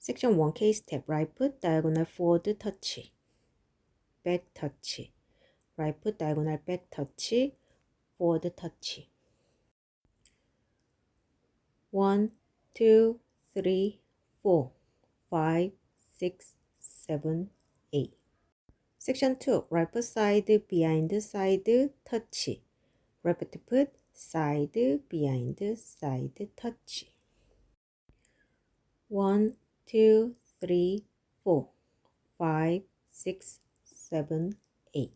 Section 1K step, right foot, diagonal forward touch, back touch, right foot, diagonal back touch, forward touch. 1, 2, 3, 4, 5, 6, 7, 8. Section 2, right foot side, behind side, touch, left foot, side, behind, side, touch. 1, 2, 3, 4, 5, 6, 7, 8.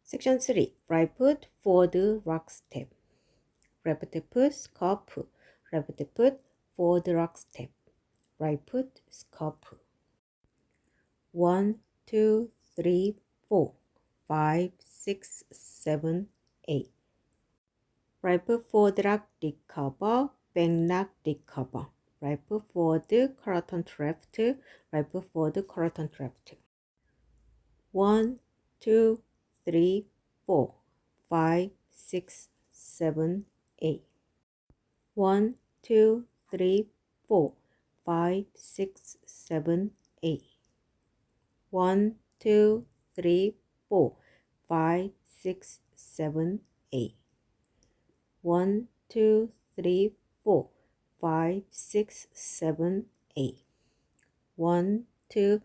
Section 3, right foot, forward rock step, left foot, scarp, left foot, forward rock step, right foot, scarp. 1, 2, 3, 4, 5, 6, 7, 8. Right foot forward rock recover, back rock recover. Right foot forward, quarter turn to left, right foot forward, quarter turn to left. 1, 2, 3, 4, 5, 6, 7, 8. 1, 2, 3, 4, 5, 6, 7, 8. 1, 2, 3, 4, 5, 6, 7, 8. 1, 2, 3, 4, 5, 6, 7, 8. 1, 2,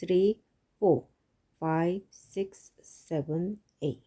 3, 4, 5, 6, 7, 8.